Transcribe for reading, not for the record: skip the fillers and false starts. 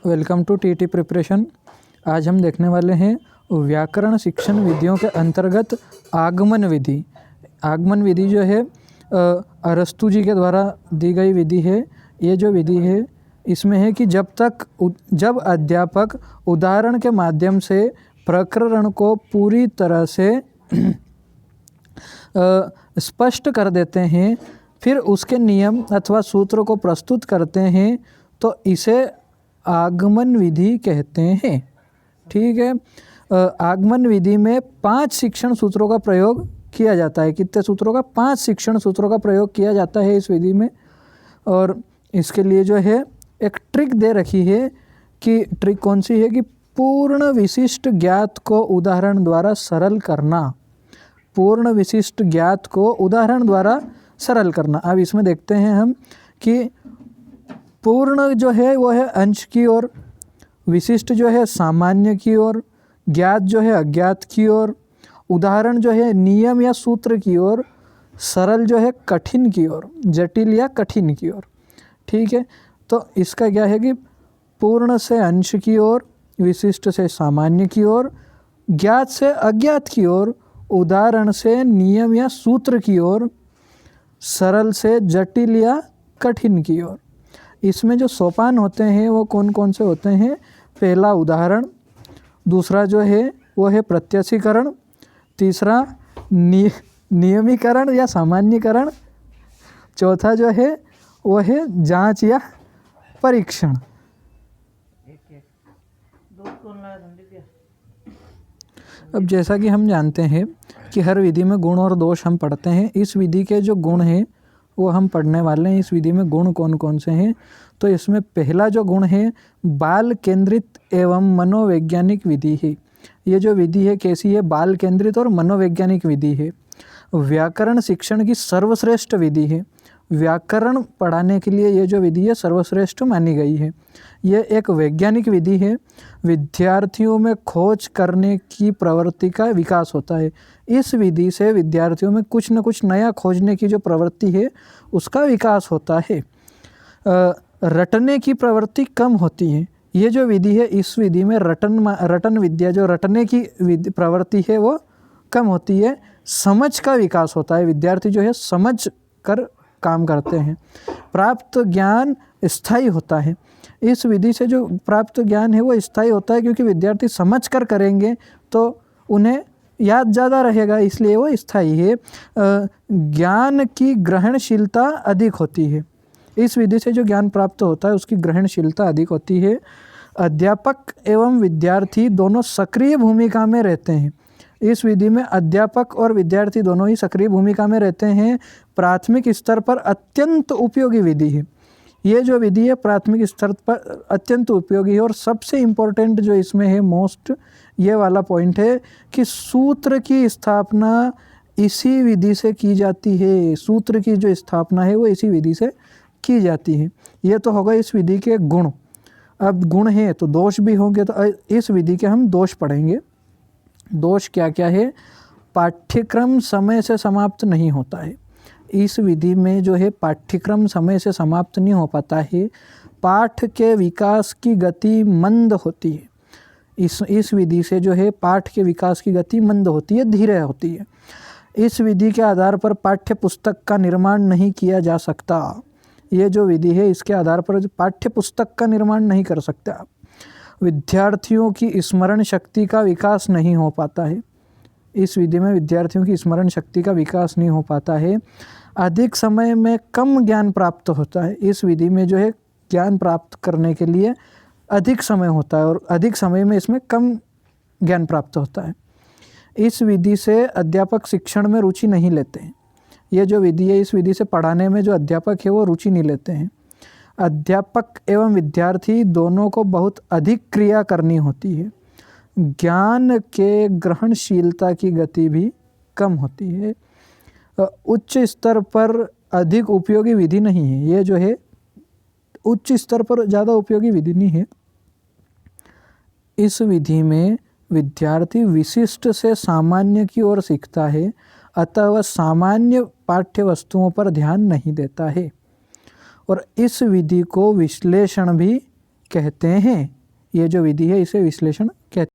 Welcome to TT preparation. आज हम देखने वाले हैं व्याकरण शिक्षण विधियों के अंतर्गत आगमन विधि। आगमन विधि जो है अरस्तु जी के द्वारा दी गई विधि है। ये जो विधि है इसमें है कि जब अध्यापक उदाहरण के माध्यम से प्रकरण को पूरी तरह से स्पष्ट कर देते हैं, फिर उसके नियम अथवा सूत्र को प्रस्तुत करते हैं, तो इसे आगमन विधि कहते हैं। ठीक है। आगमन विधि में 5 शिक्षण सूत्रों का प्रयोग किया जाता है। कितने सूत्रों का? 5 शिक्षण सूत्रों का प्रयोग किया जाता है इस विधि में। और इसके लिए जो है एक ट्रिक दे रखी है कि ट्रिक कौन सी है कि पूर्ण विशिष्ट ज्ञात को उदाहरण द्वारा सरल करना। पूर्ण विशिष्ट ज्ञात को उदाहरण द्वारा सरल करना। अब इसमें देखते हैं हम कि पूर्ण जो है वो है अंश की ओर, विशिष्ट जो है सामान्य की ओर, ज्ञात जो है अज्ञात की ओर, उदाहरण जो है नियम या सूत्र की ओर, सरल जो है कठिन की ओर, जटिल या कठिन की ओर। ठीक है। तो इसका क्या है कि पूर्ण से अंश की ओर, विशिष्ट से सामान्य की ओर, ज्ञात से अज्ञात की ओर, उदाहरण से नियम या सूत्र की ओर, सरल से जटिल या कठिन की ओर। इसमें जो सोपान होते हैं वो कौन कौन से होते हैं? पहला उदाहरण, दूसरा जो है वो है प्रत्यक्षीकरण, तीसरा नियमीकरण या सामान्यीकरण, चौथा जो है वो है जांच या परीक्षण। अब जैसा कि हम जानते हैं कि हर विधि में गुण और दोष हम पढ़ते हैं। इस विधि के जो गुण हैं वो हम पढ़ने वाले हैं। इस विधि में गुण कौन कौन से हैं? तो इसमें पहला जो गुण है बाल केंद्रित एवं मनोवैज्ञानिक विधि है। ये जो विधि है कैसी है? बाल केंद्रित और मनोवैज्ञानिक विधि है। व्याकरण शिक्षण की सर्वश्रेष्ठ विधि है। व्याकरण पढ़ाने के लिए ये जो विधि है सर्वश्रेष्ठ मानी गई है। ये एक वैज्ञानिक विधि है। विद्यार्थियों में खोज करने की प्रवृत्ति का विकास होता है। इस विधि से विद्यार्थियों में कुछ न कुछ नया खोजने की जो प्रवृत्ति है उसका विकास होता है। रटने की प्रवृत्ति कम होती है। ये जो विधि है इस विधि में रटन विद्या, जो रटने की प्रवृत्ति है वो कम होती है। समझ का विकास होता है। विद्यार्थी जो है समझ कर काम करते हैं। प्राप्त ज्ञान स्थायी होता है। इस विधि से जो प्राप्त ज्ञान है वो स्थायी होता है, क्योंकि विद्यार्थी समझ कर करेंगे तो उन्हें याद ज़्यादा रहेगा, इसलिए वो स्थायी है। ज्ञान की ग्रहणशीलता अधिक होती है। इस विधि से जो ज्ञान प्राप्त होता है उसकी ग्रहणशीलता अधिक होती है। अध्यापक एवं विद्यार्थी दोनों सक्रिय भूमिका में रहते हैं। इस विधि में अध्यापक और विद्यार्थी दोनों ही सक्रिय भूमिका में रहते हैं। प्राथमिक स्तर पर अत्यंत उपयोगी विधि है। ये जो विधि है प्राथमिक स्तर पर अत्यंत उपयोगी है। और सबसे इम्पोर्टेंट जो इसमें है मोस्ट, ये वाला पॉइंट है कि सूत्र की स्थापना इसी विधि से की जाती है। सूत्र की जो स्थापना है वो इसी विधि से की जाती है। ये तो होगा इस विधि के गुण। अब गुण है तो दोष भी होंगे, तो इस विधि के हम दोष पढ़ेंगे। दोष क्या क्या है? पाठ्यक्रम समय से समाप्त नहीं होता है। इस विधि में जो है पाठ्यक्रम समय से समाप्त नहीं हो पाता है। पाठ के विकास की गति मंद होती है। इस विधि से जो है पाठ के विकास की गति मंद होती है, धीरे होती है। इस विधि के आधार पर पाठ्य पुस्तक का निर्माण नहीं किया जा सकता। ये जो विधि है इसके आधार पर पाठ्य पुस्तक का निर्माण नहीं कर सकता। विद्यार्थियों की स्मरण शक्ति का विकास नहीं हो पाता है। इस विधि में विद्यार्थियों की स्मरण शक्ति का विकास नहीं हो पाता है। अधिक समय में कम ज्ञान प्राप्त होता है। इस विधि में जो है ज्ञान प्राप्त करने के लिए अधिक समय होता है और अधिक समय में इसमें कम ज्ञान प्राप्त होता है। इस विधि से अध्यापक शिक्षण में रुचि नहीं लेते हैं। ये जो विधि है इस विधि से पढ़ाने में जो अध्यापक है वो रुचि नहीं लेते हैं। अध्यापक एवं विद्यार्थी दोनों को बहुत अधिक क्रिया करनी होती है। ज्ञान के ग्रहणशीलता की गति भी कम होती है। उच्च स्तर पर अधिक उपयोगी विधि नहीं है। ये जो है उच्च स्तर पर ज़्यादा उपयोगी विधि नहीं है। इस विधि में विद्यार्थी विशिष्ट से सामान्य की ओर सीखता है, अतः वह सामान्य पाठ्य वस्तुओं पर ध्यान नहीं देता है। और इस विधि को विश्लेषण भी कहते हैं। ये जो विधि है इसे विश्लेषण कहते हैं।